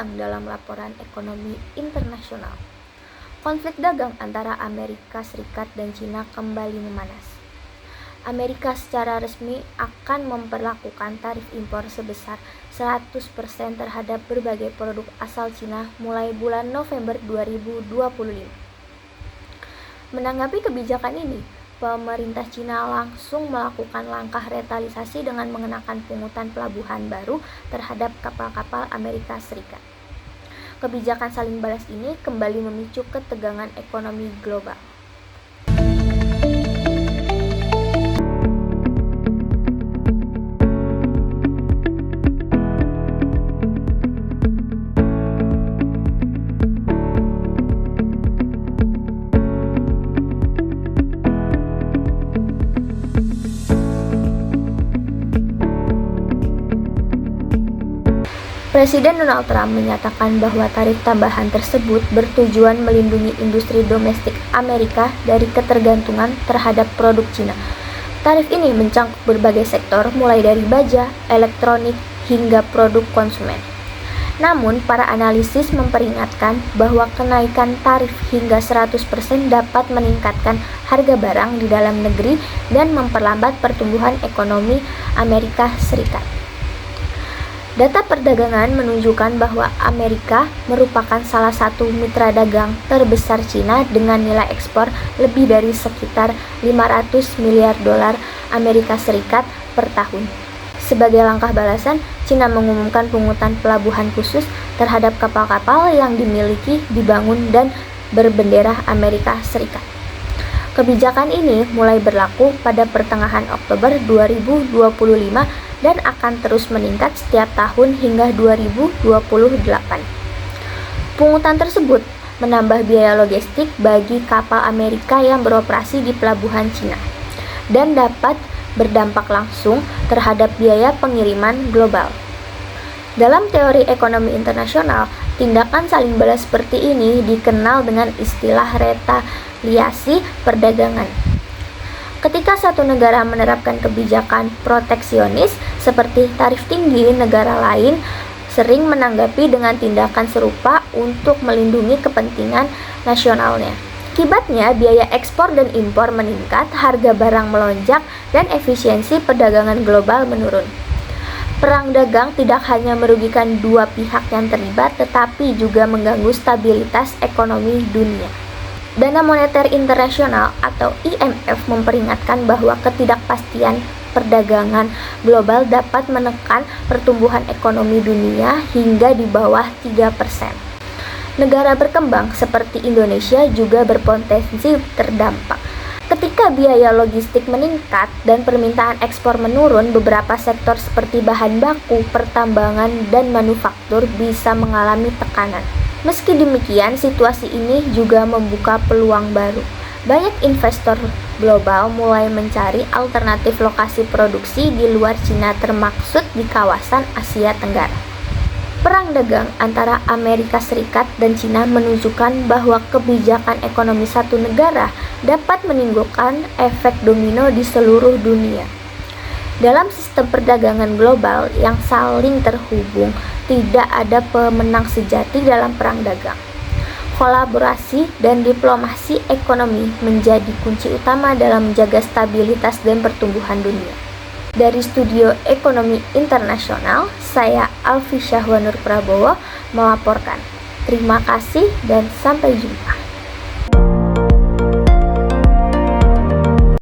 datang dalam laporan ekonomi internasional. Konflik dagang antara Amerika Serikat dan Cina kembali memanas. Amerika secara resmi akan memperlakukan tarif impor sebesar 100% terhadap berbagai produk asal Cina mulai bulan November 2025. Menanggapi kebijakan ini, pemerintah Cina langsung melakukan langkah retaliasi dengan mengenakan pungutan pelabuhan baru terhadap kapal-kapal Amerika Serikat. Kebijakan saling balas ini kembali memicu ketegangan ekonomi global. Presiden Donald Trump menyatakan bahwa tarif tambahan tersebut bertujuan melindungi industri domestik Amerika dari ketergantungan terhadap produk Cina. Tarif ini mencangkup berbagai sektor mulai dari baja, elektronik, hingga produk konsumen. Namun, para analisis memperingatkan bahwa kenaikan tarif hingga 100% dapat meningkatkan harga barang di dalam negeri dan memperlambat pertumbuhan ekonomi Amerika Serikat. Data perdagangan menunjukkan bahwa Amerika merupakan salah satu mitra dagang terbesar Cina dengan nilai ekspor lebih dari sekitar 500 miliar dolar Amerika Serikat per tahun. Sebagai langkah balasan, Cina mengumumkan pungutan pelabuhan khusus terhadap kapal-kapal yang dimiliki, dibangun, dan berbendera Amerika Serikat. Kebijakan ini mulai berlaku pada pertengahan Oktober 2025 dan akan terus meningkat setiap tahun hingga 2028. Pungutan tersebut menambah biaya logistik bagi kapal Amerika yang beroperasi di pelabuhan Cina dan dapat berdampak langsung terhadap biaya pengiriman global. Dalam teori ekonomi internasional, tindakan saling balas seperti ini dikenal dengan istilah retaliasi perdagangan. Ketika satu negara menerapkan kebijakan proteksionis seperti tarif tinggi, negara lain sering menanggapi dengan tindakan serupa untuk melindungi kepentingan nasionalnya. Akibatnya, biaya ekspor dan impor meningkat, harga barang melonjak, dan efisiensi perdagangan global menurun. Perang dagang tidak hanya merugikan dua pihak yang terlibat, tetapi juga mengganggu stabilitas ekonomi dunia. Dana Moneter Internasional atau IMF memperingatkan bahwa ketidakpastian perdagangan global dapat menekan pertumbuhan ekonomi dunia hingga di bawah 3%. Negara berkembang seperti Indonesia juga berpotensi terdampak. Ketika biaya logistik meningkat dan permintaan ekspor menurun, beberapa sektor seperti bahan baku, pertambangan, dan manufaktur bisa mengalami tekanan. Meski demikian, situasi ini juga membuka peluang baru. Banyak investor global mulai mencari alternatif lokasi produksi di luar Cina, termaksud di kawasan Asia Tenggara. Perang dagang antara Amerika Serikat dan Cina menunjukkan bahwa kebijakan ekonomi satu negara dapat menimbulkan efek domino di seluruh dunia. Dalam sistem perdagangan global yang saling terhubung, tidak ada pemenang sejati dalam perang dagang. Kolaborasi dan diplomasi ekonomi menjadi kunci utama dalam menjaga stabilitas dan pertumbuhan dunia. Dari Studio Ekonomi Internasional, saya Alfi Syahwanur Prabowo melaporkan. Terima kasih dan sampai jumpa.